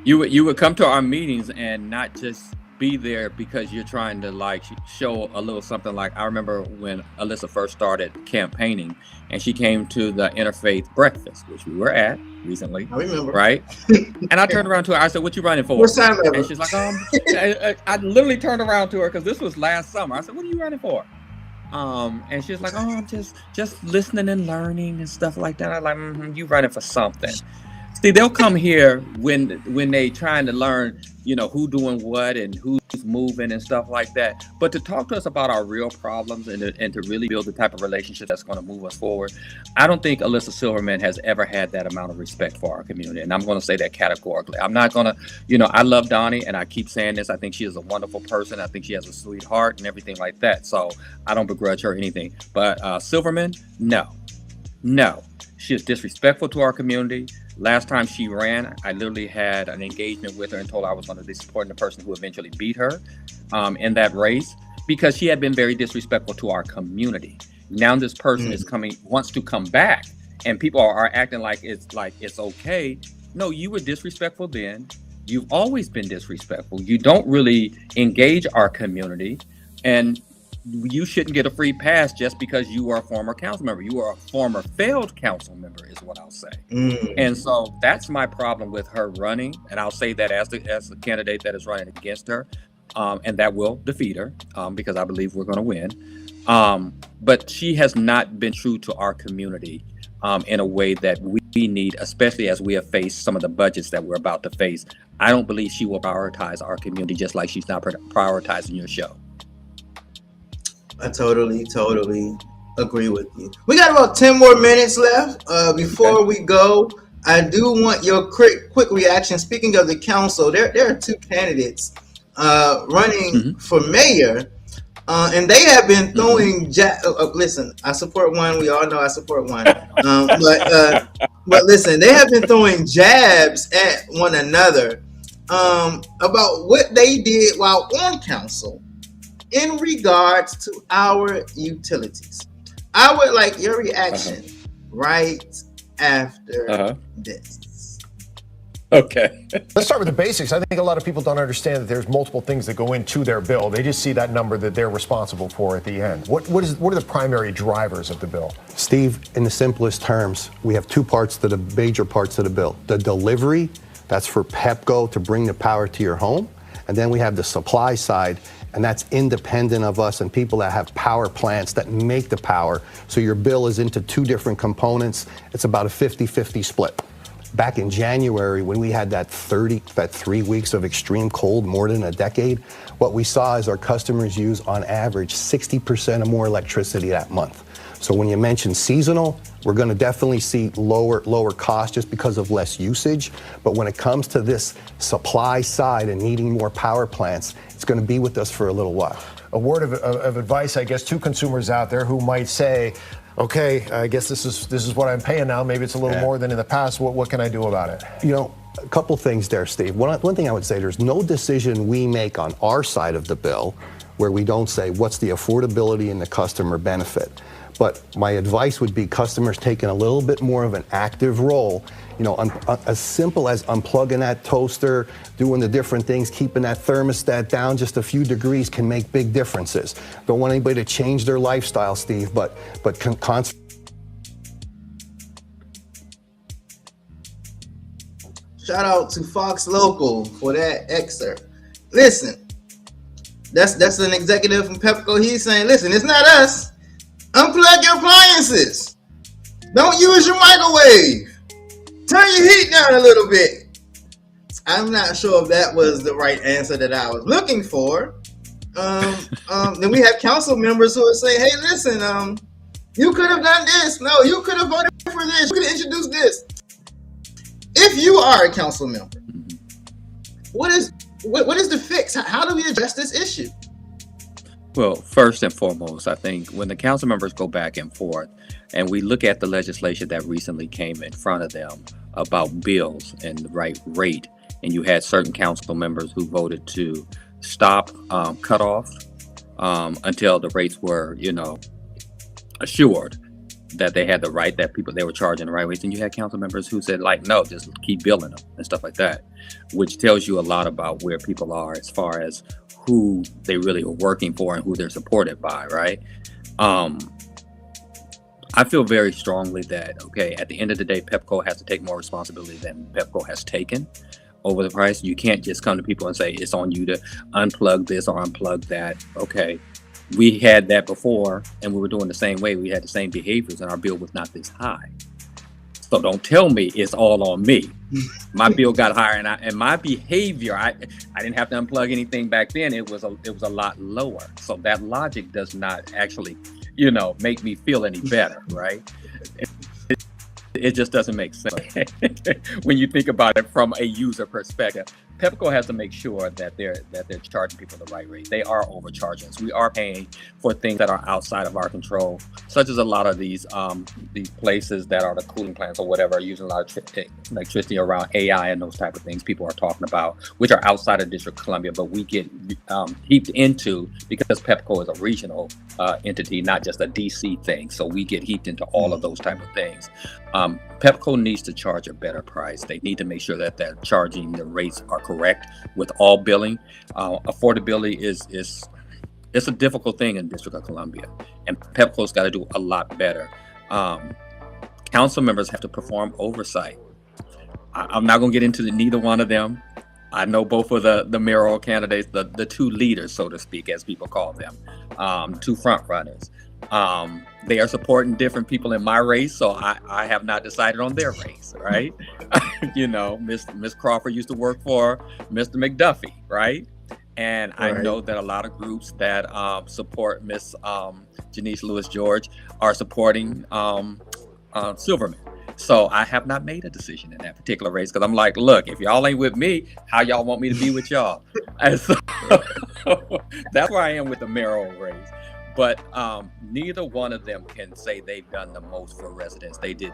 You would come to our meetings and not just be there because you're trying to like show a little something. Like I remember when Alyssa first started campaigning and she came to the Interfaith Breakfast, which we were at recently. I remember. Right? And I turned around to her, I said, what you running for? First time ever. And she's like, I literally turned around to her because this was last summer. I said, what are you running for? And she was like, oh, I'm just listening and learning and stuff like that. I'm like, you running for something. See, they'll come here when they trying to learn, you know, who doing what and who's moving and stuff like that. But to talk to us about our real problems and to really build the type of relationship that's going to move us forward, I don't think Alyssa Silverman has ever had that amount of respect for our community. And I'm going to say that categorically. I'm not going to, you know, I love Donnie and I keep saying this. I think she is a wonderful person. I think she has a sweet heart and everything like that. So I don't begrudge her anything. But Silverman, no. She is disrespectful to our community. Last time she ran, I literally had an engagement with her and told her I was going to be supporting the person who eventually beat her in that race because she had been very disrespectful to our community. Now this person wants to come back, and people are acting like it's okay. No, you were disrespectful then. You've always been disrespectful. You don't really engage our community, and you shouldn't get a free pass just because you are a former council member. You are a former failed council member is what I'll say. And so that's my problem with her running. And I'll say that as the candidate that is running against her, and that will defeat her because I believe we're going to win. But she has not been true to our community in a way that we need, especially as we have faced some of the budgets that we're about to face. I don't believe she will prioritize our community just like she's not prioritizing your show. I totally agree with you. We got about 10 more minutes left. Before we go, I do want your quick reaction. Speaking of the council, there are 2 candidates running for mayor, and they have been throwing. Listen, I support one. We all know I support one. But listen, they have been throwing jabs at one another about what they did while on council in regards to our utilities. I would like your reaction right after this. Okay. Let's start with the basics. I think a lot of people don't understand that there's multiple things that go into their bill. They just see that number that they're responsible for at the end. What are the primary drivers of the bill? Steve, in the simplest terms, we have two parts to the major parts of the bill. The delivery, that's for Pepco to bring the power to your home. And then we have the supply side, and that's independent of us and people that have power plants that make the power. So your bill is into two different components. It's about a 50-50 split. Back in January, when we had that 3 weeks of extreme cold, more than a decade, what we saw is our customers use on average 60% or more electricity that month. So when you mention seasonal, we're going to definitely see lower cost just because of less usage. But when it comes to this supply side and needing more power plants, it's going to be with us for a little while. A word of advice, I guess, to consumers out there who might say, okay, I guess this is what I'm paying now. Maybe it's a little more than in the past. What can I do about it? You know, a couple things there, Steve. One thing I would say, there's no decision we make on our side of the bill where we don't say what's the affordability and the customer benefit. But my advice would be customers taking a little bit more of an active role. You know, as simple as unplugging that toaster, doing the different things, keeping that thermostat down just a few degrees can make big differences. Don't want anybody to change their lifestyle, Steve, but Shout out to Fox Local for that excerpt. Listen, that's an executive from Pepco. He's saying, listen, it's not us. Unplug your appliances. Don't use your microwave. Turn your heat down a little bit. I'm not sure if that was the right answer that I was looking for. Then we have council members who are saying, hey, listen, you could have done this. No, you could have voted for this. You could have introduced this. If you are a council member, what is the fix? How do we address this issue? Well, first and foremost, I think when the council members go back and forth and we look at the legislation that recently came in front of them about bills and the right rate, and you had certain council members who voted to stop cutoffs until the rates were, assured that they had the right, that they were charging the right rates. And you had council members who said, like, no, just keep billing them and stuff like that, which tells you a lot about where people are as far as who they really are working for and who they're supported by, right? I feel very strongly that, okay, at the end of the day, Pepco has to take more responsibility than Pepco has taken over the price. You can't just come to people and say, it's on you to unplug this or unplug that. Okay, we had that before and we were doing the same way. We had the same behaviors and our bill was not this high. So don't tell me it's all on me. My bill got higher and my behavior, I didn't have to unplug anything back then. It was a lot lower. So that logic does not actually, make me feel any better, right? It just doesn't make sense when you think about it from a user perspective. Pepco has to make sure that they're charging people the right rate. They are overcharging us. We are paying for things that are outside of our control, such as a lot of these places that are the cooling plants or whatever, are using a lot of electricity around AI and those type of things people are talking about, which are outside of District of Columbia, but we get heaped into because Pepco is a regional entity, not just a DC thing. So we get heaped into all of those type of things. Pepco needs to charge a better price. They need to make sure that they're charging the rates are correct with all billing. Affordability it's a difficult thing in District of Columbia, and Pepco's got to do a lot better. Council members have to perform oversight. I'm not going to get into neither one of them. I know both of the mayoral candidates, the two leaders, so to speak, as people call them, two front runners. They are supporting different people in my race, so I have not decided on their race, right? Miss Crawford used to work for Mr. McDuffie, right? And I know that a lot of groups that support Miss Janice Lewis George are supporting Silverman. So I have not made a decision in that particular race because I'm like, look, if y'all ain't with me, how y'all want me to be with y'all? And so that's where I am with the mayoral race. But neither one of them can say they've done the most for residents. They did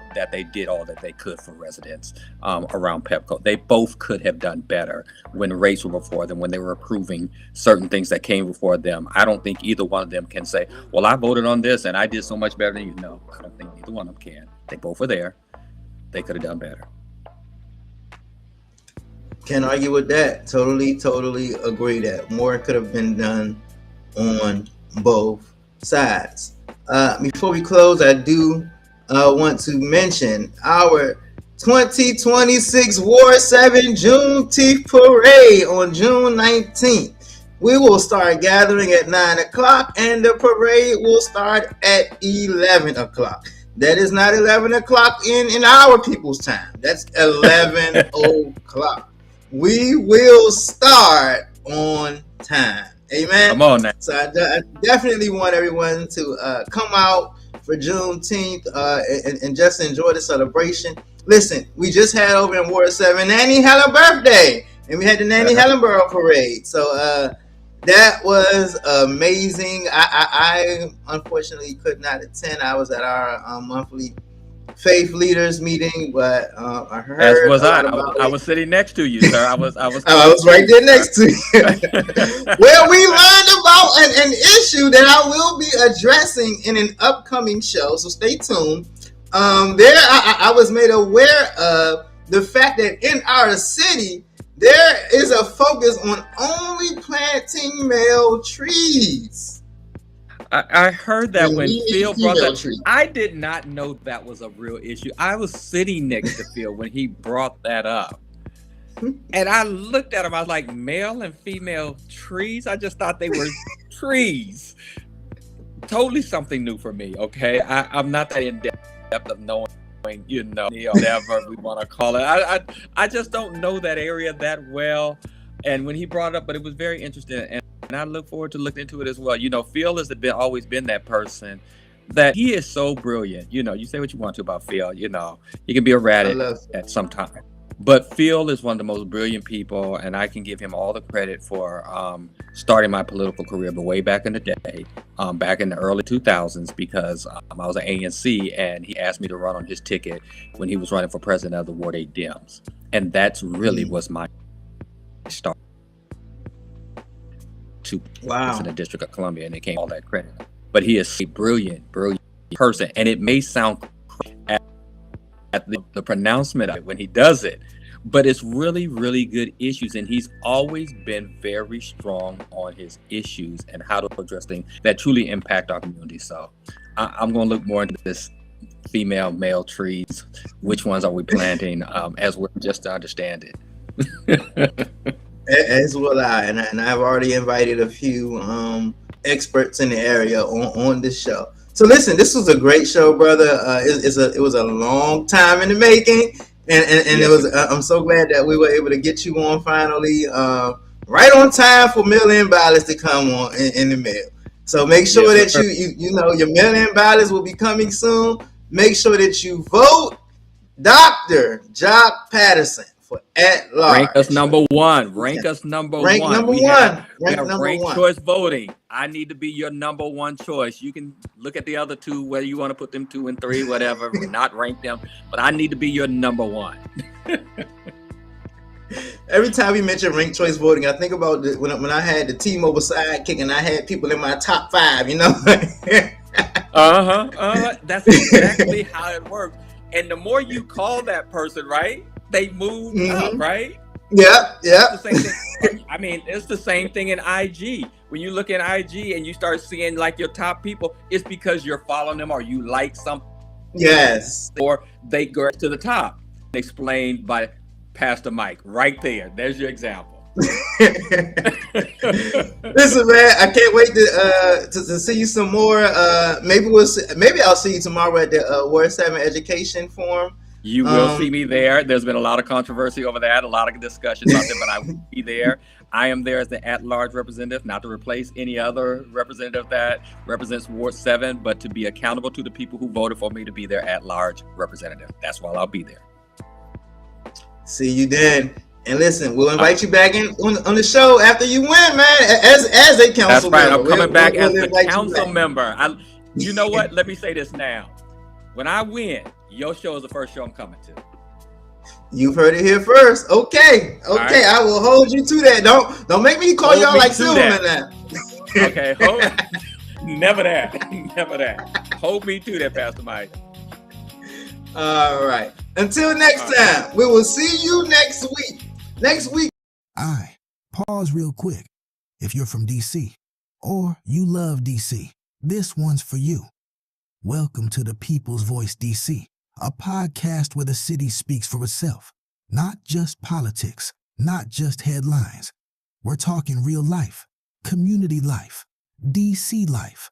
all that they could for residents around Pepco. They both could have done better when rates were before them, when they were approving certain things that came before them. I don't think either one of them can say, well, I voted on this and I did so much better than you. No, I don't think either one of them can. They both were there. They could have done better. Can't argue with that. Totally agree that more could have been done on both sides. Before we close, I do want to mention our 2026 Ward 7 Juneteenth Parade on June 19th. We will start gathering at 9 o'clock and the parade will start at 11 o'clock. That is not 11 o'clock in our people's time. That's 11 o'clock. We will start on time. Amen. Come on now. So I definitely want everyone to come out for Juneteenth and just enjoy the celebration. Listen, we just had over in Ward 7 Nanny Helen birthday, and we had the Nanny Helen Borough Parade. So that was amazing. I unfortunately could not attend. I was at our monthly faith leaders meeting, but I heard. As was I was sitting next to you, sir. I was right there next to you. Well, we learned about an issue that I will be addressing in an upcoming show, so stay tuned. I was made aware of the fact that in our city there is a focus on only planting male trees. I heard that when Phil brought that. I did not know that was a real issue. I was sitting next to Phil when he brought that up. And I looked at him, I was like, male and female trees? I just thought they were trees. Totally something new for me, okay? I'm not that in depth of knowing, whatever we want to call it. I just don't know that area that well. And when he brought it up, but it was very interesting. And I look forward to looking into it as well. Phil has always been that person that he is so brilliant. You say what you want to about Phil, he can be a rat at some time. But Phil is one of the most brilliant people, and I can give him all the credit for starting my political career, but way back in the day, back in the early 2000s, because I was at ANC, and he asked me to run on his ticket when he was running for president of the Ward 8 Dems. And that's really was my start to in the District of Columbia, and it came all that credit. But he is a brilliant person, and it may sound crazy at the pronouncement of it when he does it, but it's really good issues, and he's always been very strong on his issues and how to address things that truly impact our community. So I'm going to look more into this female male trees. Which ones are we planting? As we're just to understand it. As will I, and I've already invited a few experts in the area on this show. So listen, this was a great show, brother. It was a long time in the making, and it was. I'm so glad that we were able to get you on finally, right on time for mail-in ballots to come on in the mail. So make sure that your mail-in ballots will be coming soon. Make sure that you vote Dr. Jock Patterson for at large. Rank us number one. Rank us number one. Number we one. Have Number ranked one. choice voting. I need to be your number one choice. You can look at the other two, whether you want to put them 2 and 3, whatever, not rank them, but I need to be your number one. Every time we mention ranked choice voting, I think about when I had the T-Mobile sidekick and I had people in my top 5, That's exactly how it works. And the more you call that person, right, they move up, right? Yeah. It's the same thing. I mean, it's the same thing in IG. When you look at IG and you start seeing like your top people, it's because you're following them or you like something. Yes. Or they go to the top. Explained by Pastor Mike right there. There's your example. Listen, man, I can't wait to see you some more. Maybe I'll see you tomorrow at the Ward 7 Education Forum. You will see me there. There's been a lot of controversy over that, a lot of discussions out there, but I will be there. I am there as the at-large representative, not to replace any other representative that represents Ward 7, but to be accountable to the people who voted for me to be their at-large representative. That's why I'll be there. See you then. And listen, we'll invite you back in on the show after you win, man, as a council member. That's right. I'm coming back as the council member. You know what? Let me say this now. When I win, your show is the first show I'm coming to. You've heard it here first. Okay. Right. I will hold you to that. Don't make me call y'all like Silverman now. Okay. Never that. Hold me to that, Pastor Mike. All right. Until next time, we will see you next week. Next week. Pause real quick. If you're from DC or you love DC, this one's for you. Welcome to the People's Voice DC, a podcast where the city speaks for itself. Not just politics, not just headlines. We're talking real life, community life, DC life.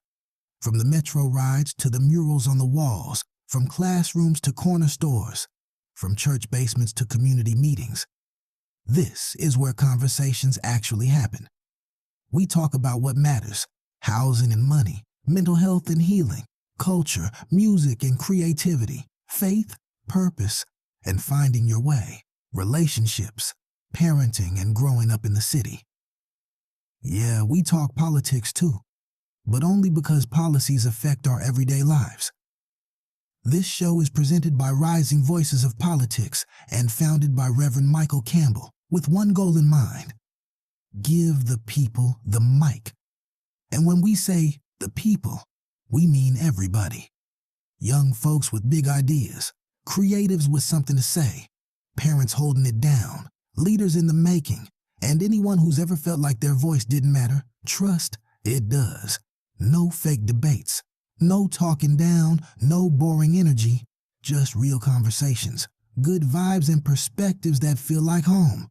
From the metro rides to the murals on the walls, from classrooms to corner stores, from church basements to community meetings. This is where conversations actually happen. We talk about what matters: housing and money, mental health and healing, culture, music and creativity, faith, purpose, and finding your way, relationships, parenting, and growing up in the city. Yeah, we talk politics too, but only because policies affect our everyday lives. This show is presented by Rising Voices of Politics and founded by Reverend Michael Campbell with one goal in mind: give the people the mic. And when we say the people, we mean everybody. Young folks with big ideas, creatives with something to say, parents holding it down, leaders in the making, and anyone who's ever felt like their voice didn't matter. Trust, it does. No fake debates. No talking down, no boring energy, just real conversations, good vibes and perspectives that feel like home.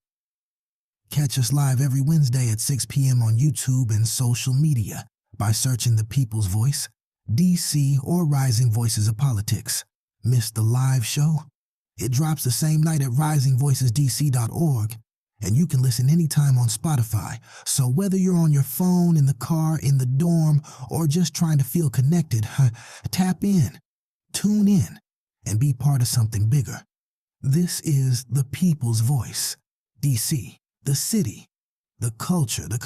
Catch us live every Wednesday at 6 p.m. on YouTube and social media by searching The People's Voice, DC, or Rising Voices of Politics. Missed the live show? It drops the same night at risingvoicesdc.org, and you can listen anytime on Spotify. So whether you're on your phone, in the car, in the dorm, or just trying to feel connected, tap in, tune in, and be part of something bigger. This is The People's Voice, DC, the city, the culture, the